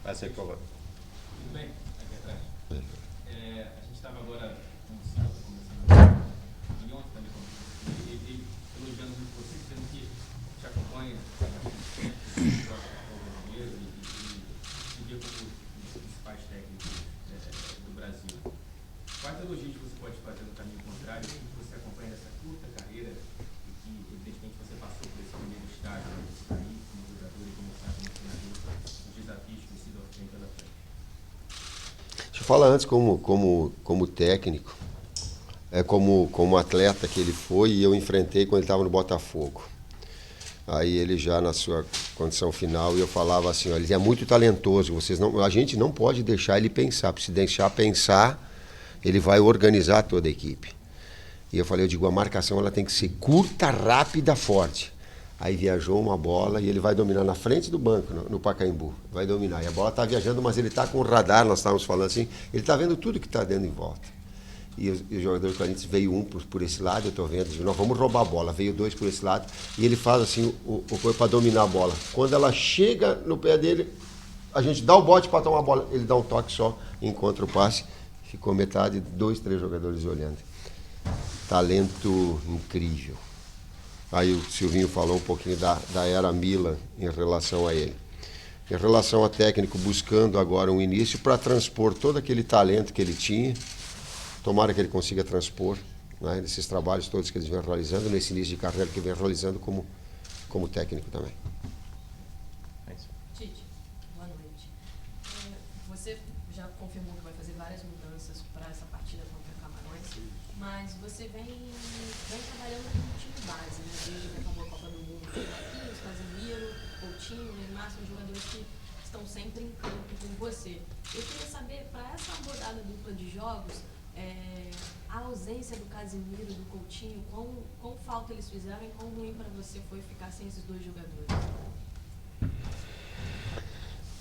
Vai ser por favor. Tudo bem? Aqui atrás. A gente estava agora conversando e ontem também ele elogiando muito você, dizendo que te acompanha e vê como um dos principais técnicos do Brasil. Quais elogios você pode fazer no caminho contrário, que você acompanha essa curta carreira e que, evidentemente, você passou por esse primeiro estágio, você está aí como jogador e começar como treinador, os desafios que se têm pela frente? Deixa eu falar antes como técnico, como atleta que ele foi e eu enfrentei quando ele estava no Botafogo. Aí ele já na sua condição final, e eu falava assim, olha, ele é muito talentoso, a gente não pode deixar ele pensar, porque se deixar pensar, ele vai organizar toda a equipe. E eu digo, a marcação ela tem que ser curta, rápida, forte. Aí viajou uma bola e ele vai dominar na frente do banco, no Pacaembu. Vai dominar. E a bola está viajando, mas ele está com o radar, nós estávamos falando assim, ele está vendo tudo que está dentro em volta. E os jogadores do Corinthians, veio um por esse lado, eu estou vendo, digo, nós vamos roubar a bola. Veio dois por esse lado e ele faz assim o coisa para dominar a bola. Quando ela chega no pé dele, a gente dá o bote para tomar a bola. Ele dá um toque só, encontra o passe, ficou metade, 2, 3 jogadores olhando. Talento incrível. Aí o Silvinho falou um pouquinho da era Milan em relação a ele. Em relação a técnico, buscando agora um início para transpor todo aquele talento que ele tinha. Tomara que ele consiga transpor, né, nesses trabalhos todos que eles vêm realizando, nesse início de carreira que vem realizando como técnico também. Tite, boa noite. Você já confirmou que vai fazer várias mudanças para essa partida contra Camarões, mas você vem trabalhando com um time base, né? Desde que acabou a Copa do Mundo, Marquinhos, Casemiro, Coutinho, Neymar, são jogadores que estão sempre em campo com você. Eu queria saber, para essa rodada dupla de jogos, a ausência do Casemiro e do Coutinho, quão falta eles fizeram e quão ruim para você foi ficar sem esses dois jogadores?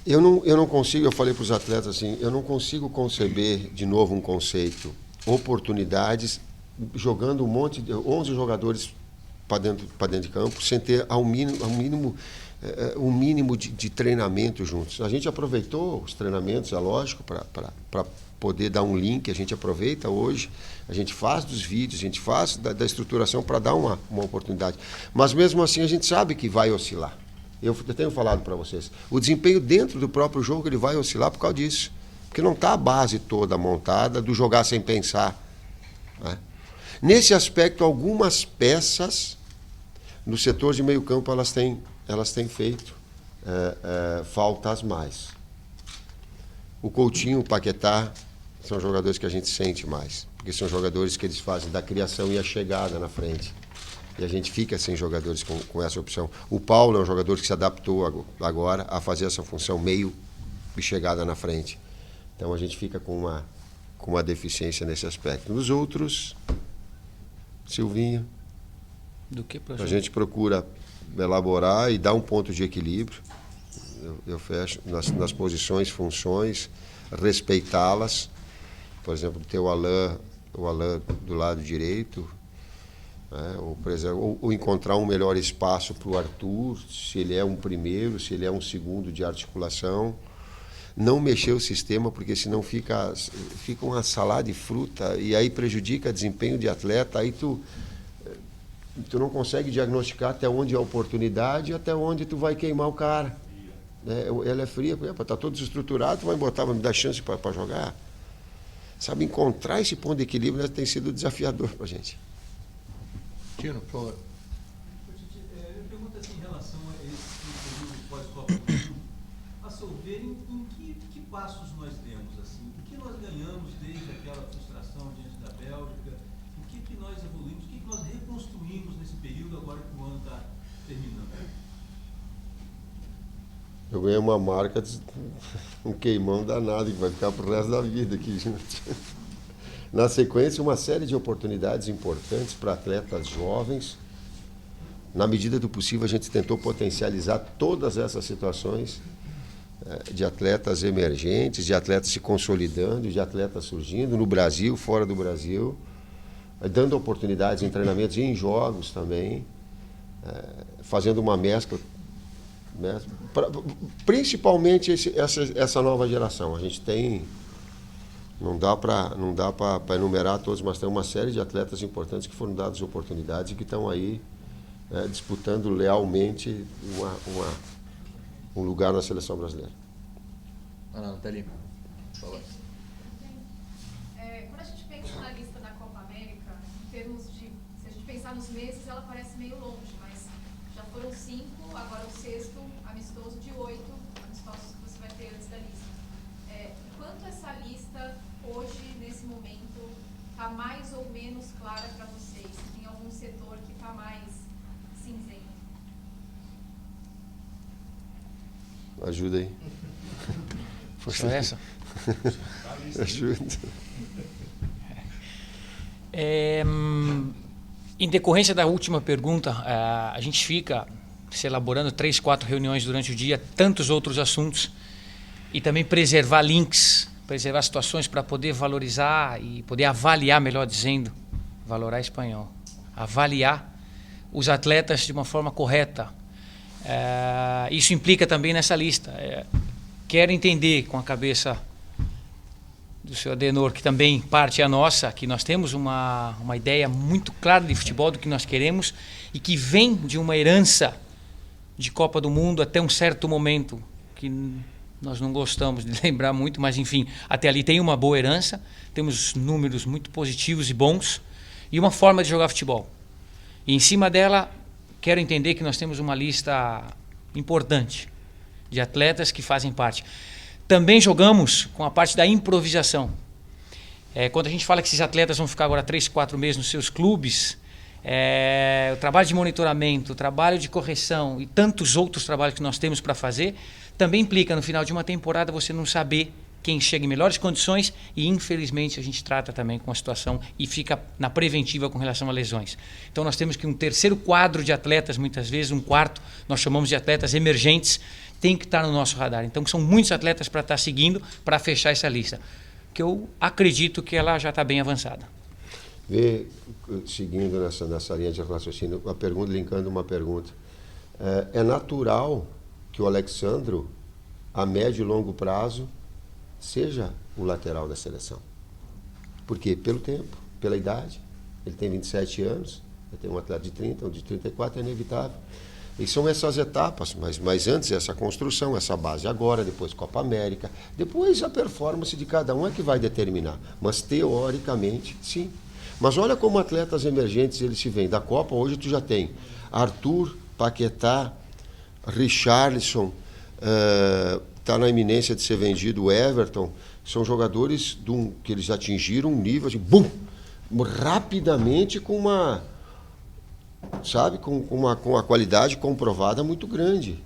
Eu não consigo, eu falei para os atletas assim, eu não consigo conceber de novo um conceito, oportunidades, jogando 11 jogadores para dentro de campo, sem ter um mínimo de treinamento juntos. A gente aproveitou os treinamentos, é lógico, para poder dar um link, a gente aproveita hoje, a gente faz dos vídeos, a gente faz da estruturação para dar uma oportunidade. Mas mesmo assim a gente sabe que vai oscilar. Eu tenho falado para vocês, o desempenho dentro do próprio jogo ele vai oscilar por causa disso. Porque não está a base toda montada do jogar sem pensar. Né? Nesse aspecto, algumas peças no setor de meio campo elas têm feito faltas mais. O Coutinho, o Paquetá, são jogadores que a gente sente mais, porque são jogadores que eles fazem da criação e a chegada na frente. E a gente fica sem jogadores com essa opção. O Paulo é um jogador que se adaptou agora a fazer essa função meio e chegada na frente. Então a gente fica com uma deficiência nesse aspecto. Nos outros, Silvinho, Do que a gente procura elaborar e dar um ponto de equilíbrio. Eu fecho nas posições, funções, respeitá-las. Por exemplo, ter o Alain do lado direito, né? ou encontrar um melhor espaço para o Arthur, se ele é um primeiro, se ele é um segundo de articulação. Não mexer o sistema, porque senão fica uma salada de fruta e aí prejudica o desempenho de atleta, aí tu não consegue diagnosticar até onde é a oportunidade e até onde tu vai queimar o cara. Ela é fria, está todo desestruturado, tu vai me dar chance para jogar. Sabe, encontrar esse ponto de equilíbrio, né, tem sido desafiador para a gente. Tino, por favor. Eu pergunto assim, em relação a esse período pós-Copa do Mundo, a seu ver, em que passos nós demos? Assim? O que nós ganhamos desde aquela frustração diante da Bélgica? O que nós evoluímos? O que nós reconstruímos nesse período agora que o ano está terminando? Eu ganhei uma marca, um queimão danado, que vai ficar pro resto da vida aqui junto. Na sequência, uma série de oportunidades importantes para atletas jovens. Na medida do possível, a gente tentou potencializar todas essas situações de atletas emergentes, de atletas se consolidando, de atletas surgindo no Brasil, fora do Brasil, dando oportunidades em treinamentos e em jogos também, fazendo uma mescla né? Principalmente essa nova geração. A gente tem, não dá para enumerar todos, mas tem uma série de atletas importantes que foram dadas oportunidades e que estão aí disputando lealmente um lugar na seleção brasileira. Nathalie. Quando a gente pensa na lista da Copa América, em termos de, se a gente pensar nos meses, ela parece meio longe, mas já foram 5, agora o 6º amistoso de 8 amistosos que você vai ter antes da lista. Quanto essa lista, hoje, nesse momento, está mais ou menos clara para vocês? Tem algum setor que está mais cinzento? Ajuda aí. Só essa? Ajuda. Em decorrência da última pergunta, a gente fica se elaborando 3, 4 reuniões durante o dia, tantos outros assuntos, e também preservar links, preservar situações para poder valorizar e poder avaliar, melhor dizendo, valorar espanhol, avaliar os atletas de uma forma correta. Isso implica também nessa lista. Quero entender com a cabeça do senhor Adenor, que também parte a nossa, que nós temos uma ideia muito clara de futebol, do que nós queremos, e que vem de uma herança de Copa do Mundo até um certo momento, que nós não gostamos de lembrar muito, mas enfim, até ali tem uma boa herança, temos números muito positivos e bons, e uma forma de jogar futebol. E em cima dela, quero entender que nós temos uma lista importante de atletas que fazem parte. Também jogamos com a parte da improvisação. Quando a gente fala que esses atletas vão ficar agora 3, 4 meses nos seus clubes, o trabalho de monitoramento, o trabalho de correção e tantos outros trabalhos que nós temos para fazer, também implica no final de uma temporada você não saber quem chega em melhores condições, e infelizmente a gente trata também com a situação e fica na preventiva com relação a lesões. Então nós temos que um terceiro quadro de atletas, muitas vezes um quarto, nós chamamos de atletas emergentes, tem que estar no nosso radar. Então são muitos atletas para estar seguindo, para fechar essa lista, que eu acredito que ela já está bem avançada. Seguindo nessa linha de raciocínio, uma pergunta, linkando uma pergunta. É natural que o Alexandro, a médio e longo prazo, seja o lateral da seleção. Por quê? Pelo tempo, pela idade. Ele tem 27 anos, tem um atleta de 30, um de 34, é inevitável. E são essas etapas, mas antes essa construção, essa base agora, depois Copa América, depois a performance de cada um é que vai determinar. Mas teoricamente, sim. Mas olha como atletas emergentes eles se vêm. Da Copa, hoje tu já tem Arthur, Paquetá, Richarlison, está na iminência de ser vendido o Everton. São jogadores que eles atingiram um nível assim, bum, rapidamente com uma, sabe, com uma qualidade comprovada muito grande.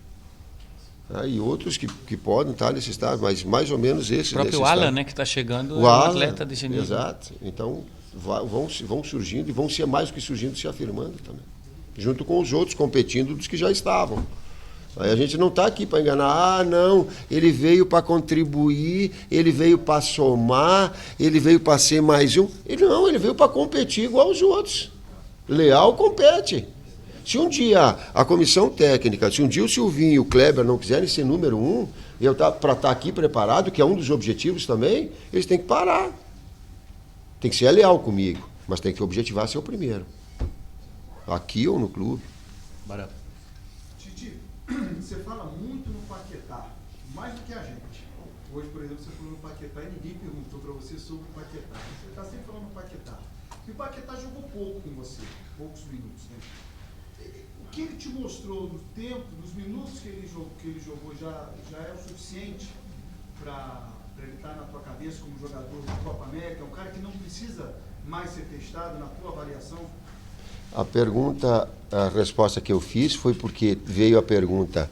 E outros que podem estar nesse estado, mas mais ou menos esse. O próprio Alan, né, que está chegando, o é um Alan, atleta desse nível. Exato. Então vão surgindo e vão ser mais do que surgindo, se afirmando também. Junto com os outros, competindo dos que já estavam. Aí a gente não está aqui para enganar, não, ele veio para contribuir, ele veio para somar, ele veio para ser mais um. Ele veio para competir igual aos outros. Leal compete. Se um dia a comissão técnica, se um dia o Silvinho e o Kleber não quiserem ser número 1, para estar aqui preparado, que é um dos objetivos também, eles têm que parar. Tem que ser leal comigo, mas tem que objetivar ser o primeiro. Aqui ou no clube. Barato. Você fala muito no Paquetá, mais do que a gente. Hoje, por exemplo, você falou no Paquetá e ninguém perguntou para você sobre o Paquetá. Você está sempre falando no Paquetá. E o Paquetá jogou pouco com você, poucos minutos, né? O que ele te mostrou no tempo, nos minutos que ele jogou já é o suficiente para ele estar na tua cabeça como jogador da Copa América? É um cara que não precisa mais ser testado na tua avaliação? A resposta que eu fiz foi porque veio a pergunta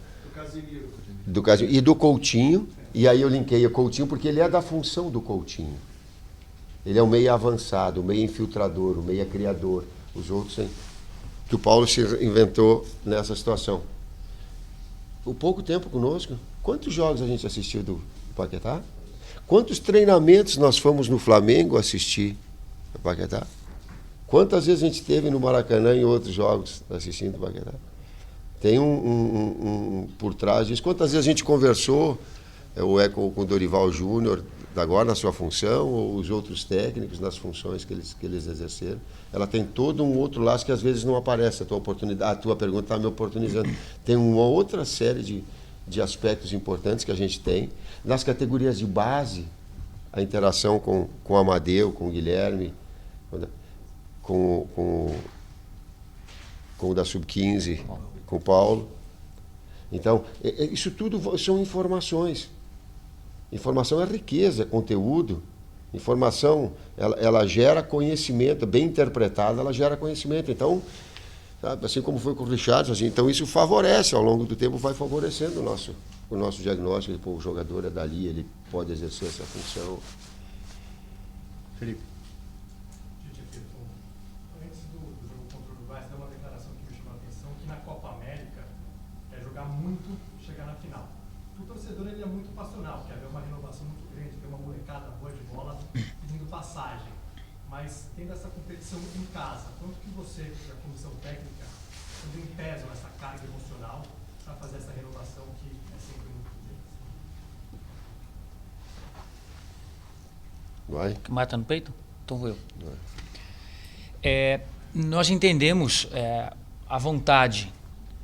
do Casemiro e do Coutinho, e aí eu linkei o Coutinho porque ele é da função do Coutinho. Ele é o meia avançado, o meia infiltrador, o meia criador. Os outros, hein, que o Paulo se inventou nessa situação. O pouco tempo conosco, quantos jogos a gente assistiu do Paquetá? Quantos treinamentos nós fomos no Flamengo assistir do Paquetá? Quantas vezes a gente esteve no Maracanã em outros jogos assistindo o Paquetá? Tem por trás disso. Quantas vezes a gente conversou, com o Dorival Júnior, agora na sua função, ou os outros técnicos nas funções que eles exerceram. Ela tem todo um outro laço que às vezes não aparece. A tua pergunta está me oportunizando. Tem uma outra série de aspectos importantes que a gente tem. Nas categorias de base, a interação com o Amadeu, com o Guilherme, com o da Sub-15, com o Paulo. Então, isso tudo são informações. Informação é riqueza, é conteúdo. Informação, ela gera conhecimento, bem interpretada, ela gera conhecimento. Então, sabe, assim como foi com o Richard, assim, então isso favorece, ao longo do tempo, vai favorecendo o nosso diagnóstico. Pô, o jogador é dali, ele pode exercer essa função. Felipe. Antes do jogo contra o Uruguai, você deu uma declaração que me chamou a atenção, que na Copa América é jogar muito, chegar na final. O torcedor ele é muito passional, quer ver uma renovação muito grande, ter uma molecada boa de bola pedindo passagem. Mas tendo essa competição em casa, quanto que você, da comissão técnica, também pesam essa carga emocional para fazer essa renovação que é sempre muito difícil? Vai? Mata no peito? Então vou eu. Nós entendemos a vontade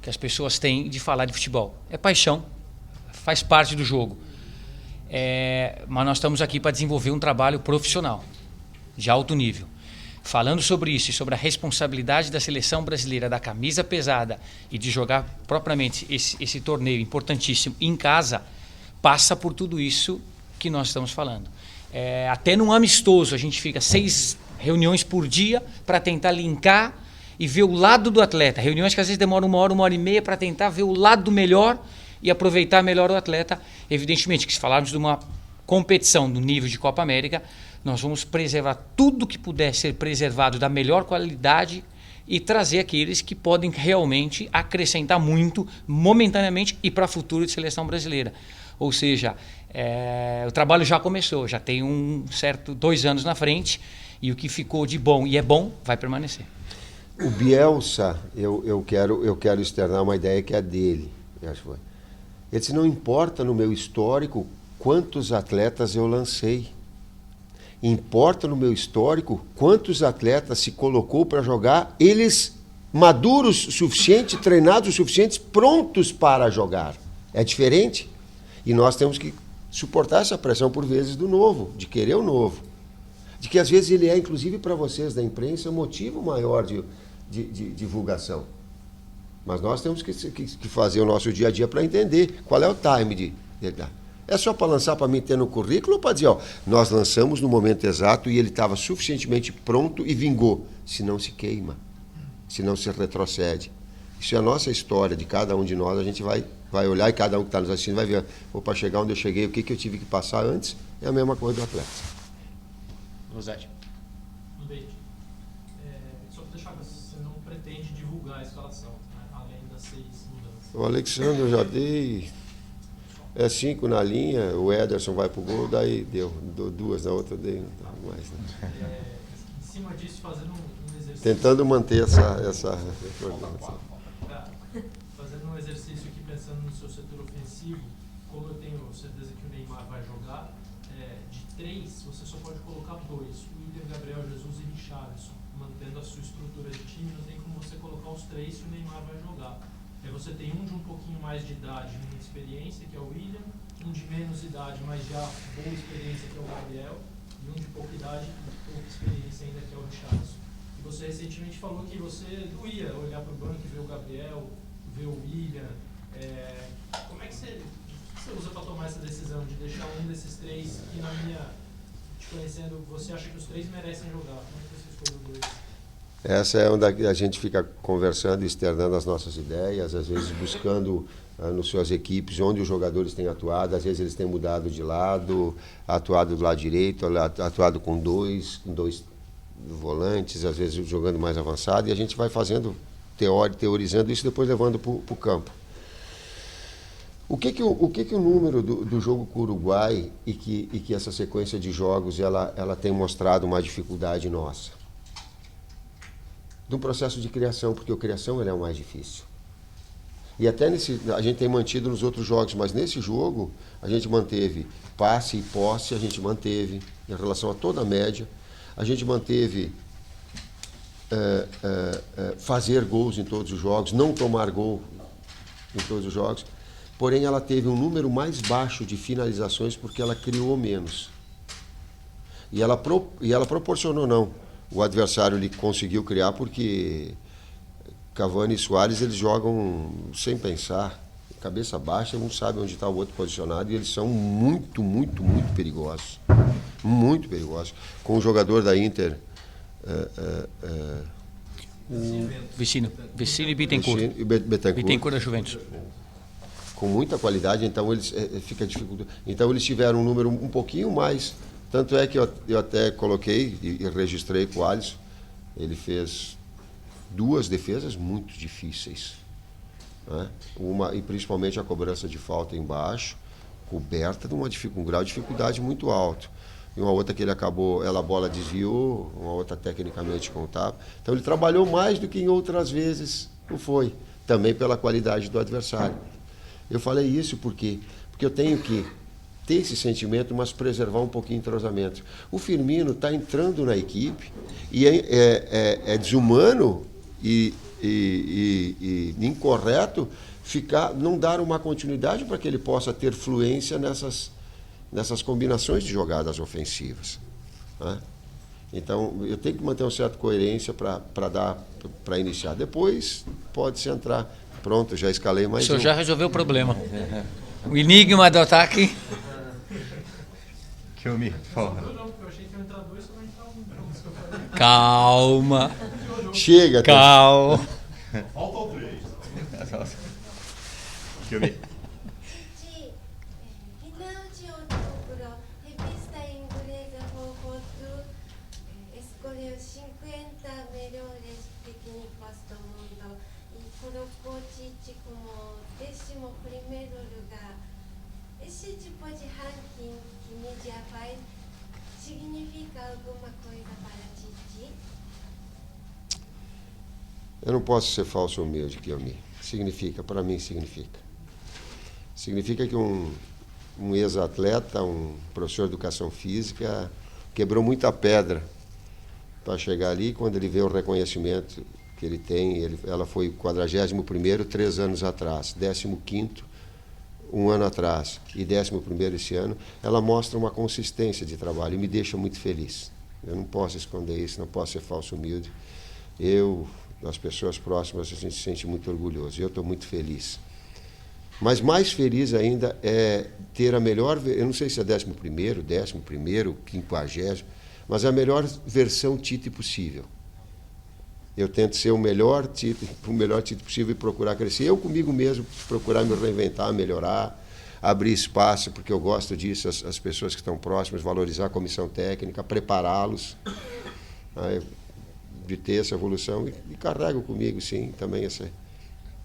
que as pessoas têm de falar de futebol. É paixão, faz parte do jogo. Mas nós estamos aqui para desenvolver um trabalho profissional, de alto nível. Falando sobre isso e sobre a responsabilidade da seleção brasileira, da camisa pesada e de jogar propriamente esse torneio importantíssimo em casa, passa por tudo isso que nós estamos falando. Até num amistoso, a gente fica 6 reuniões por dia para tentar linkar e ver o lado do atleta. Reuniões que às vezes demoram 1 hora e meia para tentar ver o lado melhor e aproveitar melhor o atleta. Evidentemente que se falarmos de uma competição do nível de Copa América, nós vamos preservar tudo que puder ser preservado da melhor qualidade e trazer aqueles que podem realmente acrescentar muito momentaneamente e para o futuro de seleção brasileira. Ou seja, o trabalho já começou, já tem 2 anos na frente e o que ficou de bom e é bom vai permanecer. O Bielsa, eu quero externar uma ideia que é dele. Ele disse, não importa no meu histórico quantos atletas eu lancei. Importa no meu histórico quantos atletas se colocou para jogar, eles maduros o suficiente, treinados o suficiente, prontos para jogar. É diferente. E nós temos que suportar essa pressão por vezes do novo, de querer o novo. De que às vezes ele é, inclusive para vocês da imprensa, um motivo maior de divulgação. Mas nós temos que fazer o nosso dia a dia para entender qual é o time de dar. É só para lançar para mim ter no currículo ou para dizer, nós lançamos no momento exato e ele estava suficientemente pronto e vingou. Se não se queima, se não se retrocede. Isso é a nossa história, de cada um de nós, a gente vai olhar e cada um que está nos assistindo vai ver, para chegar onde eu cheguei, o que eu tive que passar antes, é a mesma coisa do atleta. Rosete. Só para deixar, você não pretende divulgar a escalação, né? Além das 6 mudanças. O Alexandre eu já dei... 5 na linha, o Ederson vai pro gol, daí deu 2 na outra, dei mais. Né? Em cima disso, fazendo um exercício... Tentando manter essa Fazendo um exercício aqui, pensando no seu setor ofensivo, como eu tenho certeza que o Neymar vai jogar, de 3, você só pode colocar 2, o William, Gabriel Jesus e Richarlison, mantendo a sua estrutura de time, não tem como você colocar os 3 se o Neymar vai jogar. Você tem um de um pouquinho mais de idade, muita experiência, que é o William, um de menos idade, mas já boa experiência, que é o Gabriel, e um de pouca idade e pouca experiência ainda, que é o Richarlison. E você recentemente falou que você não ia olhar para o banco e ver o Gabriel, ver o William. Como é que você usa para tomar essa decisão de deixar um desses 3 que, na minha, te conhecendo, você acha que os 3 merecem jogar? Como é que você escolhe o 2? Essa é onde a gente fica conversando, externando as nossas ideias, às vezes buscando nas suas equipes onde os jogadores têm atuado, às vezes eles têm mudado de lado, atuado do lado direito, atuado com 2 volantes, às vezes jogando mais avançado, e a gente vai fazendo, teorizando isso, depois levando para o campo. O que o número do jogo com o Uruguai e que essa sequência de jogos ela tem mostrado uma dificuldade nossa? De um processo de criação, porque a criação é o mais difícil. E até a gente tem mantido nos outros jogos, mas nesse jogo a gente manteve passe e posse, a gente manteve em relação a toda a média. A gente manteve fazer gols em todos os jogos, não tomar gol em todos os jogos. Porém, ela teve um número mais baixo de finalizações porque ela criou menos. E ela proporcionou, não. O adversário ele conseguiu criar porque Cavani e Suárez eles jogam sem pensar, cabeça baixa, um sabe onde está o outro posicionado e eles são muito, muito, muito perigosos. Muito perigosos. Com o jogador da Inter, Vecino e Bittencourt. e Betancourt, Bittencourt da Juventus. com muita qualidade, então eles fica dificultoso. Então eles tiveram um número um pouquinho mais. Tanto é que eu até coloquei e registrei com o Alisson. Ele fez 2 defesas muito difíceis, né? E principalmente a cobrança de falta embaixo, coberta de um grau de dificuldade muito alto. E uma outra que ele acabou, a bola desviou, uma outra tecnicamente contava. Então ele trabalhou mais do que em outras vezes não foi, também pela qualidade do adversário. Eu falei isso porque eu tenho que ter esse sentimento, mas preservar um pouquinho o entrosamento. O Firmino está entrando na equipe e é desumano e incorreto não dar uma continuidade para que ele possa ter fluência nessas combinações de jogadas ofensivas, né? Então, eu tenho que manter uma certa coerência para iniciar. Depois, pode-se entrar. Pronto, já escalei mais O senhor um. já resolveu o problema. O enigma do ataque. Que eu me fala. Não, porque eu achei que ia entrar 2, só vai entrar 1. Então, isso que eu falei. Calma. Chega, tá? Calma. Faltam 3. Que eu me. Esse tipo de ranking que mídia faz significa alguma coisa para Tite? Eu não posso ser falso ou humilde, Kiyomi. Significa, para mim significa. Significa que um ex-atleta, um professor de educação física, quebrou muita pedra para chegar ali. Quando ele vê o reconhecimento que ele tem, ela foi 41º 3 anos atrás, 15º 1 ano atrás e 11º esse ano, ela mostra uma consistência de trabalho e me deixa muito feliz. Eu não posso esconder isso, não posso ser falso humilde. As pessoas próximas, a gente se sente muito orgulhoso. Eu estou muito feliz. Mas mais feliz ainda é ter a melhor, eu não sei se é 11º, 50º, mas a melhor versão Tite possível. Eu tento ser o melhor Tite possível e procurar crescer. Eu comigo mesmo, procurar me reinventar, melhorar, abrir espaço, porque eu gosto disso, as pessoas que estão próximas, valorizar a comissão técnica, prepará-los, de ter essa evolução. E carrego comigo, sim, também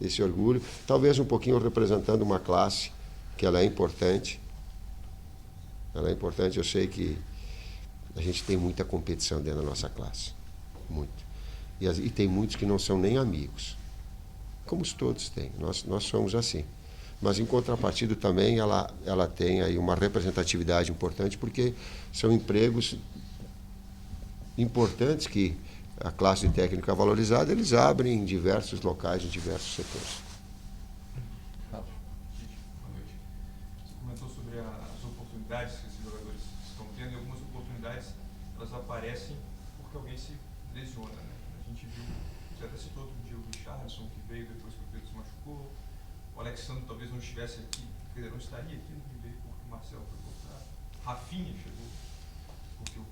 esse orgulho. Talvez um pouquinho representando uma classe, que ela é importante. Ela é importante, eu sei que a gente tem muita competição dentro da nossa classe. Muito. E tem muitos que não são nem amigos, como todos têm, nós somos assim. Mas, em contrapartida, também ela tem aí uma representatividade importante, porque são empregos importantes que a classe técnica valorizada, eles abrem em diversos locais, em diversos setores. Boa noite. Você comentou sobre as oportunidades que esses jogadores estão tendo, e algumas oportunidades elas aparecem porque alguém se lesiona, né? A gente viu, você até citou outro dia o Richarlison, que veio depois que o Pedro se machucou. O Alexandre talvez não estivesse aqui, ele não estaria aqui, ele veio porque o Marcelo foi cortado. Rafinha chegou porque o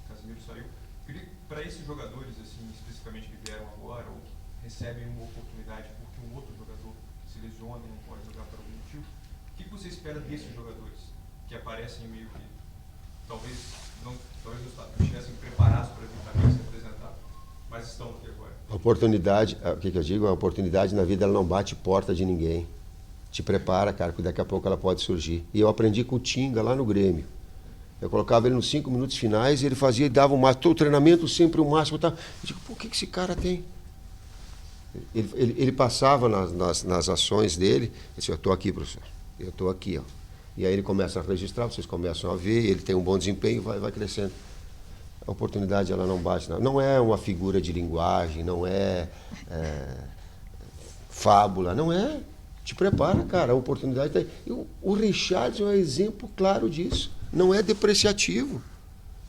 Casemiro saiu. Queria, para esses jogadores, assim, especificamente que vieram agora, ou que recebem uma oportunidade porque um outro jogador se lesiona e não pode jogar por algum motivo, o que você espera desses jogadores que aparecem meio que talvez não estivessem preparados para também se apresentar, mas estão aqui agora? A oportunidade, o que eu digo? A oportunidade na vida ela não bate porta de ninguém. Te prepara, cara, porque daqui a pouco ela pode surgir. E eu aprendi com o Tinga lá no Grêmio. Eu colocava ele nos 5 minutos finais e ele fazia e dava o máximo. O treinamento sempre o máximo. Tá? Eu digo, pô, o que esse cara tem? Ele passava nas ações dele, ele disse, eu estou aqui, professor, eu estou aqui. Ó. E aí ele começa a registrar, vocês começam a ver, ele tem um bom desempenho, vai crescendo. A oportunidade ela não bate. Não é uma figura de linguagem, não é fábula, não é. Te prepara, cara, a oportunidade está aí. O Richardson é um exemplo claro disso. Não é depreciativo.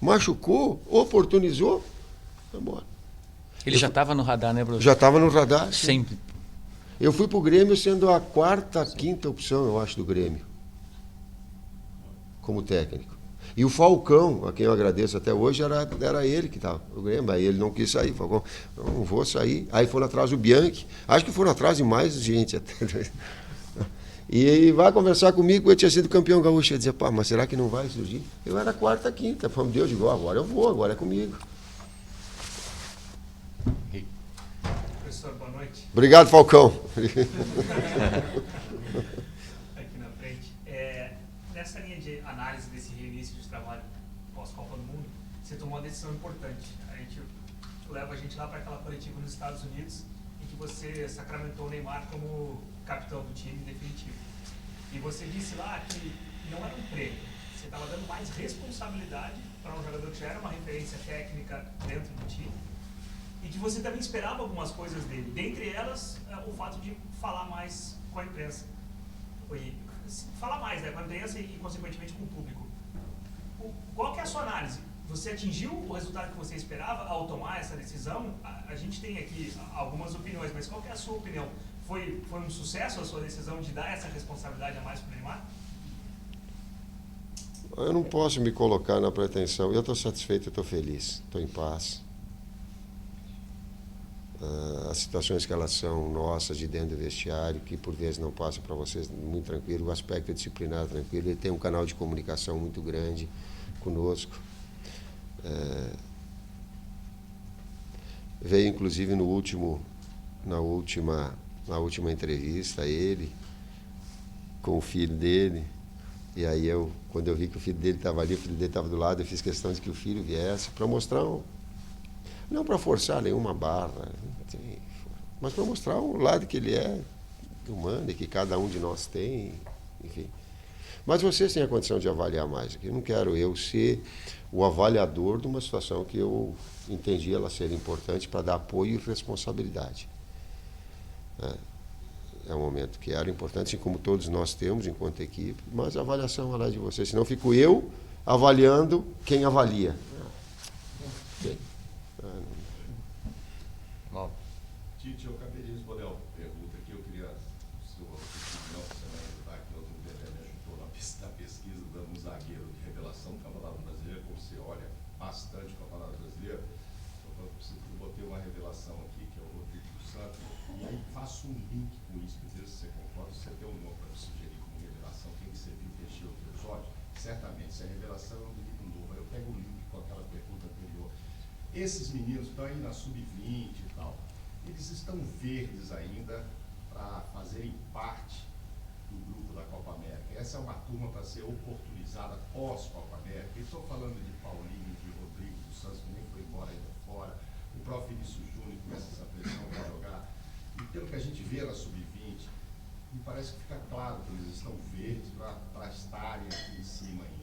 Machucou, oportunizou, vai embora. Ele já estava no radar, né, professor? Já estava no radar. Sempre. Eu fui para o Grêmio sendo a quarta, quinta opção, eu acho, do Grêmio. Como técnico. E o Falcão, a quem eu agradeço até hoje, era ele que estava no Grêmio. Aí ele não quis sair. Falcão, não vou sair. Aí foram atrás do Bianchi. Acho que foram atrás de mais gente até. E vai conversar comigo, eu tinha sido campeão gaúcho. Eu dizia, pá, mas será que não vai surgir? Eu era quarta, quinta. Falei, Deus, digo, agora eu vou, agora é comigo. Professor, boa noite. Obrigado, Falcão. Aqui na frente. Nessa linha de análise desse reinício de trabalho pós-Copa do Mundo, você tomou uma decisão importante. Leva a gente lá para aquela coletiva nos Estados Unidos, em que você sacramentou o Neymar como capitão do time definitivo. E você disse lá que não era um prêmio, você estava dando mais responsabilidade para um jogador que já era uma referência técnica dentro do time, e que você também esperava algumas coisas dele, dentre elas o fato de falar mais com a imprensa. Falar mais, né, com a imprensa e, consequentemente, com o público. Qual que é a sua análise? Você atingiu o resultado que você esperava ao tomar essa decisão? A gente tem aqui algumas opiniões, mas qual que é a sua opinião? Foi um sucesso a sua decisão de dar essa responsabilidade a mais para o Neymar? Eu não posso me colocar na pretensão. Eu estou satisfeito, eu estou feliz, estou em paz. As situações que elas são nossas de dentro do vestiário, que por vezes não passam para vocês, muito tranquilo. O aspecto disciplinar tranquilo. Ele tem um canal de comunicação muito grande conosco. Veio inclusive na última entrevista ele com o filho dele, e aí quando eu vi que o filho dele estava ali, o filho dele estava do lado, eu fiz questão de que o filho viesse para mostrar não para forçar nenhuma barra, mas para mostrar o lado que ele é humano e que cada um de nós tem, enfim. Mas vocês têm a condição de avaliar mais aqui. Não quero eu ser o avaliador de uma situação que eu entendi ela ser importante para dar apoio e responsabilidade. É um momento que era importante, assim como todos nós temos enquanto equipe, mas a avaliação é lá de vocês, senão fico eu avaliando quem avalia. Okay. Tite, eu acabei de responder uma pergunta que eu queria sua opinião, você vai ajudar, que outro dia me ajudou na pesquisa dando um zagueiro de revelação do Campeonato Brasileiro, como você olha bastante o Campeonato Brasileiro. Eu botei uma revelação aqui, que é o Rodrigo dos Santos, e aí faço um link com isso, que se você concorda, você tem um nome para me sugerir como revelação, quem você viu que encheu os teus olhos, certamente, se a revelação é um menino novo, eu pego o link com aquela pergunta anterior. Esses meninos estão aí na sub-20 e tal, eles estão verdes ainda para fazerem parte do grupo da Copa América. Essa é uma turma para ser oportunizada pós-Copa América. Eu estou falando de Paulinho, de Rodrigo dos Santos, que nem foi embora ainda fora, o próprio Vinícius Júnior começa essa pressão para jogar. E pelo que a gente vê na sub-20, me parece que fica claro que eles estão verdes para estarem aqui em cima ainda.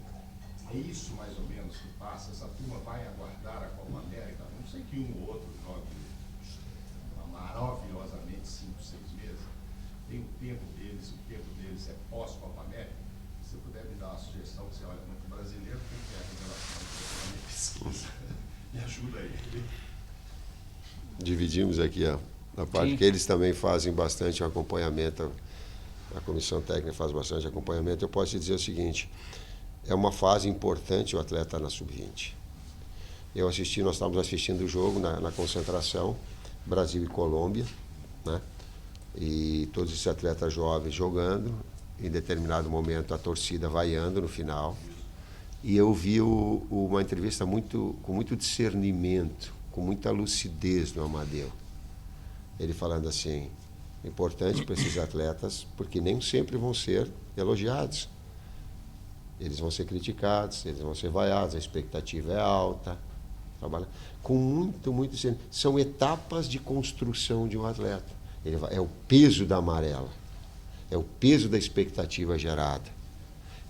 É isso mais ou menos que passa. Essa turma vai aguardar a Copa América, não sei que um ou outro jogue maravilhosamente 5, 6 meses. Tem o tempo deles é pós-Copa América. Se você puder me dar uma sugestão, você olha muito brasileiro, quem quer a revelação que você também pesquisa, me ajuda aí. Dividimos aqui a parte Sim. que eles também fazem bastante acompanhamento, a comissão técnica faz bastante acompanhamento. Eu posso te dizer o seguinte, é uma fase importante o atleta na sub-20. Nós estávamos assistindo o jogo na concentração, Brasil e Colômbia, né? E todos esses atletas jovens jogando, em determinado momento a torcida vaiando no final, e eu vi uma entrevista com muito discernimento, com muita lucidez do Amadeu. Ele falando assim, importante para esses atletas, porque nem sempre vão ser elogiados. Eles vão ser criticados, eles vão ser vaiados, a expectativa é alta. trabalha com muito são etapas de construção de um atleta. É o peso da amarela, é o peso da expectativa gerada.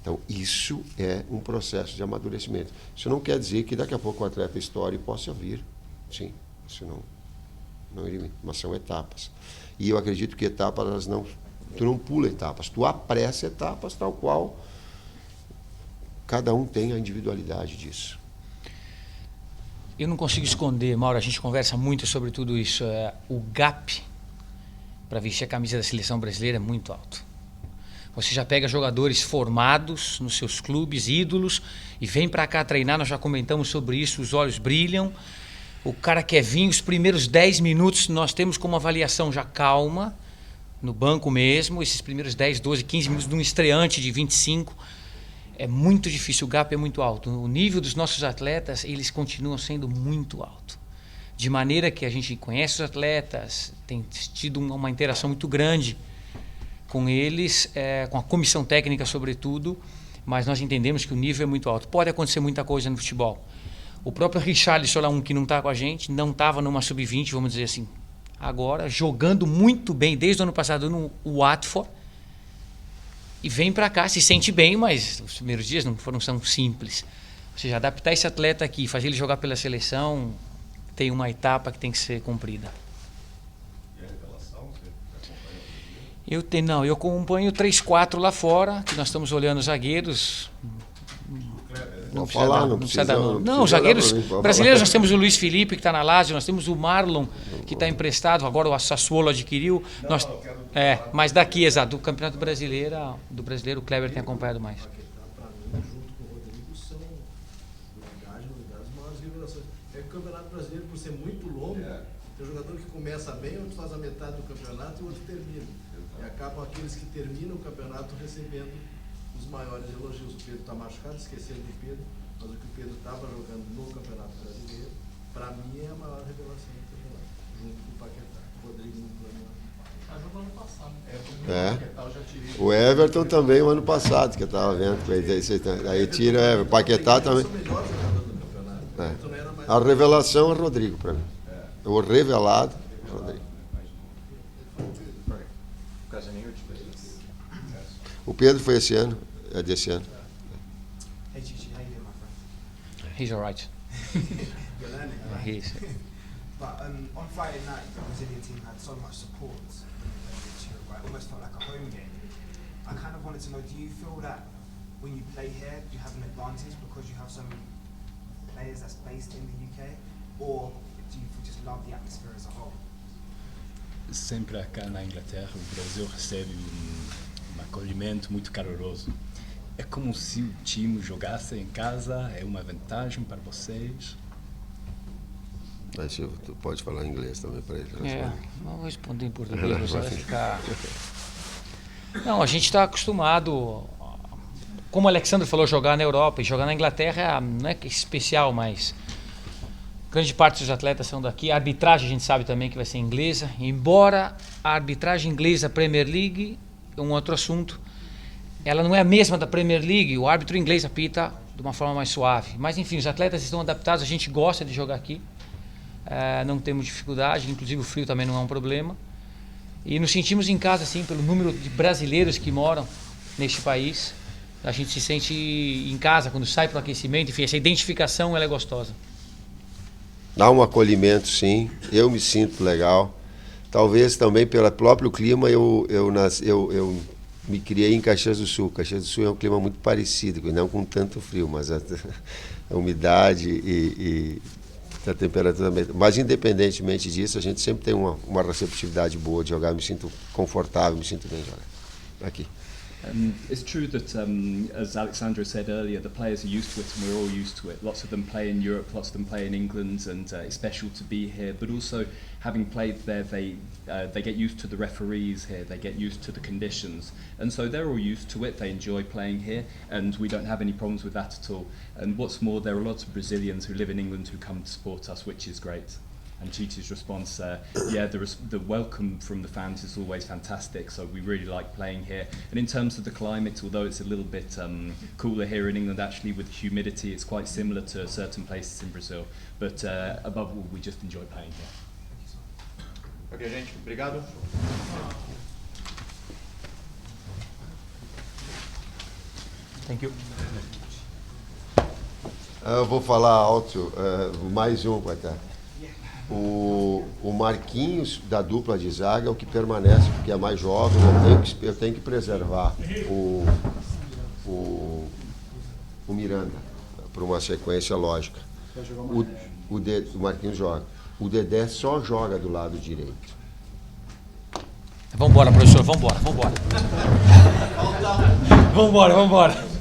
Então, isso é um processo de amadurecimento. Isso não quer dizer que daqui a pouco o atleta estoure e possa vir. Sim, isso não elimina, mas são etapas. E eu acredito que etapas, tu não pula etapas, tu apressa etapas tal qual cada um tem a individualidade disso. Eu não consigo esconder, Mauro, a gente conversa muito sobre tudo isso. O gap para vestir a camisa da seleção brasileira é muito alto. Você já pega jogadores formados nos seus clubes, ídolos, e vem para cá treinar, nós já comentamos sobre isso, os olhos brilham. O cara quer vir, os primeiros 10 minutos nós temos como avaliação já calma, no banco mesmo, esses primeiros 10, 12, 15 minutos de um estreante de 25, é muito difícil, o gap é muito alto. O nível dos nossos atletas, eles continuam sendo muito alto. De maneira que a gente conhece os atletas, tem tido uma interação muito grande com eles, com a comissão técnica sobretudo, mas nós entendemos que o nível é muito alto. Pode acontecer muita coisa no futebol. O próprio Richarlison, que não está com a gente, não estava numa sub-20, vamos dizer assim, agora, jogando muito bem desde o ano passado no Watford, e vem para cá, se sente bem, mas os primeiros dias não são simples. Ou seja, adaptar esse atleta aqui, fazer ele jogar pela seleção, tem uma etapa que tem que ser cumprida. E a revelação, você acompanha? Eu acompanho 3, 4 lá fora, que nós estamos olhando os zagueiros. Não precisa dar nome. Não, os zagueiros brasileiros, nós temos o Luiz Felipe, que está na Lazio, nós temos o Marlon, que está emprestado, agora o Sassuolo adquiriu. Mas daqui, exato, do Campeonato Brasileiro, o Kleber tem acompanhado mais. Para mim, junto com o Rodrigo, são unidades maiores revelações. É que o Campeonato Brasileiro, por ser muito longo, tem um jogador que começa bem, outro faz a metade do campeonato e o outro termina. E acabam aqueles que terminam o campeonato recebendo os maiores elogios. O Pedro está machucado, esquecendo do Pedro, mas o que o Pedro estava jogando no Campeonato Brasileiro, para mim é a maior revelação do campeonato, junto com o Paquetá. O Rodrigo no plano. Tá jogando ano passado. O Everton também o ano passado, que eu estava vendo. Aí tira o Paquetá também. A revelação é Rodrigo para mim. O revelado é Rodrigo. O Pedro foi esse ano, é desse ano. Hey Gigi, how you doing, my friend? He's all right. You're learning, right? He is. But on Friday night, the Brazilian team had so much support when they played against Uruguay. It almost felt like a home game. I kind of wanted to know, do you feel that when you play here, you have an advantage because you have so many players that's based in the UK? Or do you just love the atmosphere as a whole? Sempre cá na Inglaterra, o Brasil recebe um acolhimento muito caloroso. É como se o time jogasse em casa, é uma vantagem para vocês? Mas tu pode falar inglês também para ele. Não vou responder em português, você vai ficar... Não, a gente está acostumado, como o Alexandre falou, jogar na Europa e jogar na Inglaterra não é especial, mas grande parte dos atletas são daqui. A arbitragem a gente sabe também que vai ser inglesa, embora a arbitragem inglesa Premier League é um outro assunto. Ela não é a mesma da Premier League, o árbitro inglês apita de uma forma mais suave. Mas enfim, os atletas estão adaptados, a gente gosta de jogar aqui, não temos dificuldade, inclusive o frio também não é um problema. E nos sentimos em casa, assim, pelo número de brasileiros que moram neste país. A gente se sente em casa quando sai para o aquecimento, enfim, essa identificação ela é gostosa. Dá um acolhimento, sim, eu me sinto legal. Talvez também pelo próprio clima, eu me criei em Caxias do Sul. Caxias do Sul é um clima muito parecido, não com tanto frio, mas a umidade e a temperatura também. Mas independentemente disso, a gente sempre tem uma receptividade boa de jogar. Eu me sinto confortável, me sinto bem jogar aqui. It's true that, as Alexandra said earlier, the players are used to it and we're all used to it. Lots of them play in Europe, lots of them play in England, and it's special to be here. But also, having played there, they get used to the referees here, they get used to the conditions. And so they're all used to it, they enjoy playing here, and we don't have any problems with that at all. And what's more, there are lots of Brazilians who live in England who come to support us, which is great. And Chichi's response, yeah, the welcome from the fans is always fantastic, so we really like playing here. And in terms of the climate, although it's a little bit cooler here in England, actually with humidity, it's quite similar to certain places in Brazil. But above all, we just enjoy playing here. Ok, gente. Obrigado. Thank you. Eu vou falar alto, mais um, Guatá. O Marquinhos, da dupla de zaga, é o que permanece, porque é mais jovem, eu tenho que preservar o Miranda, para uma sequência lógica. O Marquinhos joga. O Dedé só joga do lado direito. Vambora, professor, vambora. Vambora.